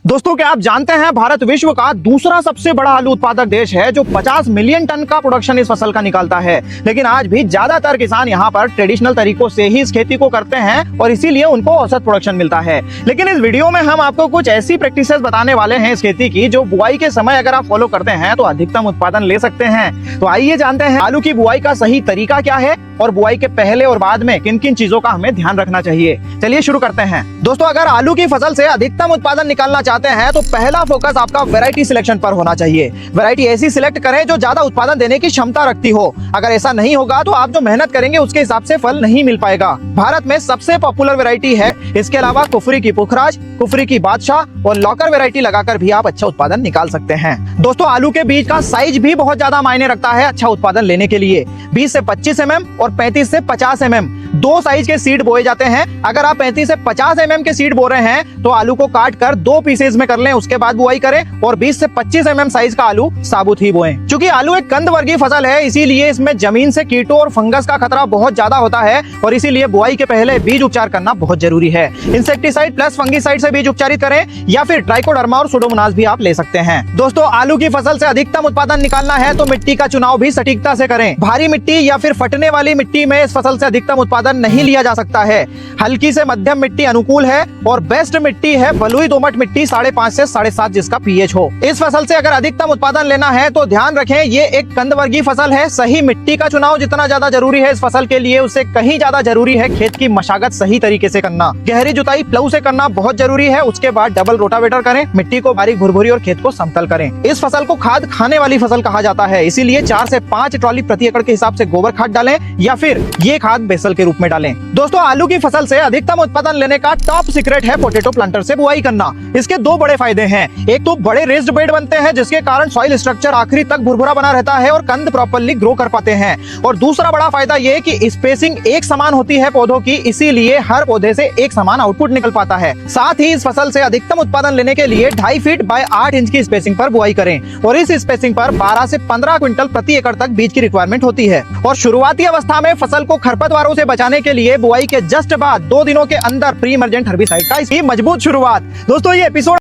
दोस्तों क्या आप जानते हैं भारत विश्व का दूसरा सबसे बड़ा आलू उत्पादक देश है जो 50 मिलियन टन का प्रोडक्शन इस फसल का निकालता है। लेकिन आज भी ज्यादातर किसान यहाँ पर ट्रेडिशनल तरीकों से ही इस खेती को करते हैं और इसीलिए उनको औसत प्रोडक्शन मिलता है। लेकिन इस वीडियो में हम आपको कुछ ऐसी प्रैक्टिसेस बताने वाले हैं इस खेती की जो बुआई के समय अगर आप फॉलो करते हैं तो अधिकतम उत्पादन ले सकते हैं। तो आइए जानते हैं आलू की बुआई का सही तरीका क्या है और बुआई के पहले और बाद में किन किन चीजों का हमें ध्यान रखना चाहिए। चलिए शुरू करते हैं। दोस्तों अगर आलू की फसल से अधिकतम उत्पादन निकालना चाहते हैं तो पहला फोकस आपका वैरायटी सिलेक्शन पर होना चाहिए। वैरायटी ऐसी सिलेक्ट करें जो ज्यादा उत्पादन देने की क्षमता रखती हो। अगर ऐसा नहीं होगा तो आप जो मेहनत करेंगे उसके हिसाब से फल नहीं मिल पाएगा। भारत में सबसे पॉपुलर वैरायटी है। इसके अलावा कुफरी की पुखराज, कुफरी की बादशाह और लॉकर वैरायटी लगाकर भी आप अच्छा उत्पादन निकाल सकते हैं। दोस्तों आलू के बीज का साइज भी बहुत ज्यादा मायने रखता है अच्छा उत्पादन लेने के लिए। 20 से 25 mm और 35 से 50 mm दो साइज के सीड बोए जाते हैं। अगर आप 35 से 50 mm के सीड बो रहे हैं तो आलू को काट कर दो पीसेज में कर लें, उसके बाद बुआई करें और 20 से 25 mm साइज का आलू साबुत ही बोएं। चूंकि आलू एक कंद वर्गीय फसल है इसीलिए इसमें जमीन से कीटों और फंगस का खतरा बहुत ज्यादा होता है और इसीलिए बुआई के पहले बीज उपचार करना बहुत जरूरी है। इंसेक्टिसाइड प्लस फंगिसाइड से बीज उपचारित करें या फिर ट्राइकोडर्मा और सुडोमोनास भी आप ले सकते हैं। दोस्तों आलू की फसल से अधिकतम उत्पादन निकालना है तो मिट्टी का चुनाव भी सटीकता से करें। भारी मिट्टी या फिर फटने वाली मिट्टी में इस फसल से अधिकतम उत्पादन नहीं लिया जा सकता है। हल्की से मध्यम मिट्टी अनुकूल है और बेस्ट मिट्टी है बलुई दोमट मिट्टी 5.5 से 7.5 जिसका पीएच हो। इस फसल से अगर अधिकतम उत्पादन लेना है तो ध्यान रखें ये एक कंद वर्गीय फसल है। सही मिट्टी का चुनाव जितना ज्यादा जरूरी है इस फसल के लिए उससे कहीं ज्यादा जरूरी है खेत की मशागत सही तरीके से करना। गहरी जुताई प्लाऊ से करना बहुत जरूरी है। उसके बाद डबल रोटावेटर करें, मिट्टी को बारीक भुरभुरी और खेत को समतल करें। इस फसल को खाद खाने वाली फसल कहा जाता है इसीलिए 4 से 5 ट्रॉली प्रति एकड़ के हिसाब से गोबर खाद डालें या फिर ये खाद बेसल के रूप में डालें। दोस्तों आलू की फसल से अधिकतम उत्पादन लेने का टॉप सीक्रेट है पोटैटो प्लांटर से बुआई करना। इसके दो बड़े फायदे हैं। एक तो बड़े रेज्ड बेड बनते हैं जिसके कारण सॉइल स्ट्रक्चर आखिरी तक भुरभुरा बना रहता है और कंद प्रॉपर्ली ग्रो कर पाते हैं। और दूसरा बड़ा फायदा ये कि स्पेसिंग एक समान होती है पौधों की इसीलिए हर पौधे से एक समान आउटपुट निकल पाता है। साथ ही इस फसल से अधिकतम उत्पादन लेने के लिए 2.5 फीट बाय 8 इंच की स्पेसिंग पर बुआई करें और इस स्पेसिंग पर 12 से 15 क्विंटल प्रति एकड़ तक बीज की रिक्वायरमेंट होती है। और शुरुआती अवस्था में फसल को खरपतवारों से बचाने के लिए बुआई के जस्ट बाद 2 दिनों के अंदर प्री इमर्जेंट हर्बिसाइड का इसकी मजबूत शुरुआत। दोस्तों ये एपिसोड